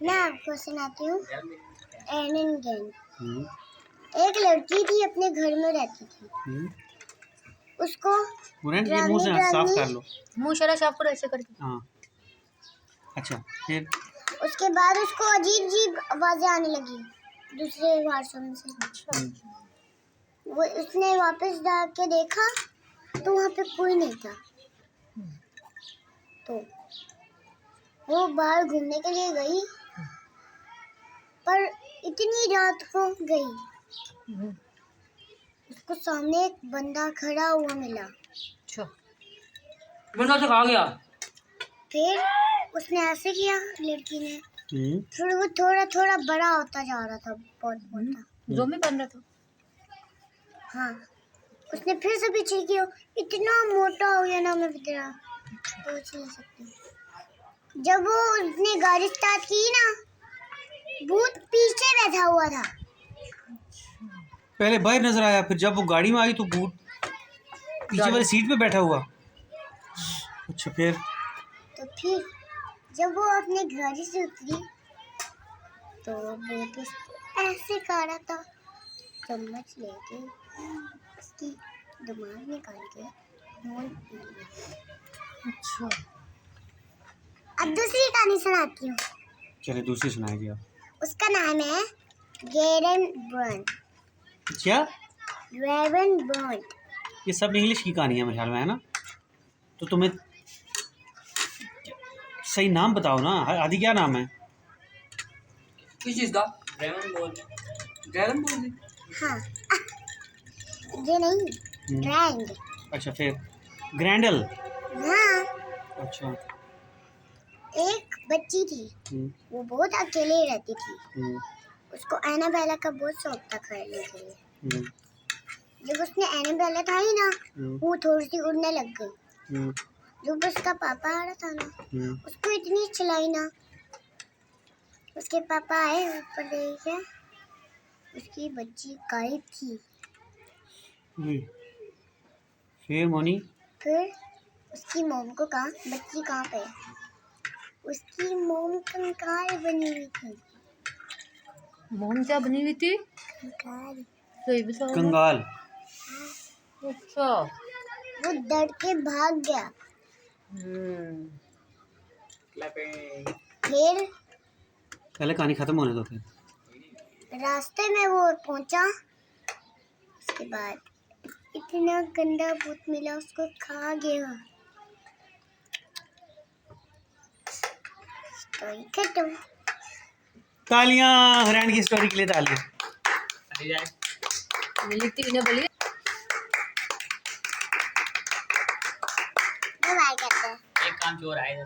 मैं आपको सुनाती हूँ एन एंड गैंग। एक लड़की थी, अपने घर में रहती थी। उसको ये मुंह से साफ कर लो, मुंह शरा साफ करो ऐसे करके। हाँ अच्छा। फिर उसके बाद उसको अजीब अजीब आवाजें आने लगी दूसरे वाशरूम से। वो उसने वापस जाके देखा तो वहाँ पे कोई नहीं था। तो वो बाहर घूमने के लिए गई, पर इतनी रात को गई, उसको सामने एक बंदा खड़ा हुआ मिला। अच्छा, बंदा तो खा गया। फिर उसने ऐसे किया, लड़की ने फिर वो थोड़ा थोड़ा बड़ा होता जा रहा था, बहुत मोटा। ज़ोंबी बन रहा था। हाँ, उसने फिर से पीछे किया, इतना मोटा हो गया ना, मैं तेरा सोच नहीं सकती। जब वो उसने गाड़ी स्टार्ट की ना, भूत पीछे बैठा हुआ था। पहले बाहर नजर आया, फिर जब वो गाड़ी में आई तो भूत पीछे वाली सीट पे बैठा हुआ। अच्छा फिर जब वो अपने गाड़ी से उतरी तो भूत उसको ऐसे काटा था, चम्मच लेके उसकी दिमाग निकाल के खून पी लिया। अच्छा, अब दूसरी कहानी सुनाती हूँ। चलिए दूसरी सुनाइए आप। उसका नाम है गेरनबर्न। क्या? रेवनबर्न। ये सब इंग्लिश की कहानी है मेरे ख्याल में, है ना? तो तुम्हें सही नाम बताओ ना। आदि क्या नाम है? किस चीज़ का? Dragon ball. हाँ, ये नहीं, ड्रैंग। अच्छा फिर ग्रैंडल। हाँ, अच्छा। एक बच्ची थी, वो बहुत अकेले रहती थी। उसको एनाबेला का बहुत शौक था खेलने के लिए। जब उसने एनाबेला खाई ना, वो थोड़ी सी उड़ने लग गई। जब उसका पापा आ रहा था ना, उसको इतनी चिल्लाई ना, उसके पापा आए, ऊपर देखे उसकी बच्ची गायब थी। फिर मोनी? फिर उसकी मॉम को कहा, बच्ची कहाँ पे है? उसकी मॉम कंकाल बनी हुई थी। मोम क्या बनी हुई थी? कंकाल। सही बताओ। कंगाल। अच्छा, वो डर के भाग गया। फिर पहले कहानी खत्म होने दो। फिर रास्ते में वो पहुंचा, उसके बाद इतना गंदा भूत मिला, उसको खा गया। स्टोरी खत्म। तालियां हरियाणा की स्टोरी के लिए, तालियां। मिलती ने बोली। बाय कहते हैं। एक काम चोर आए।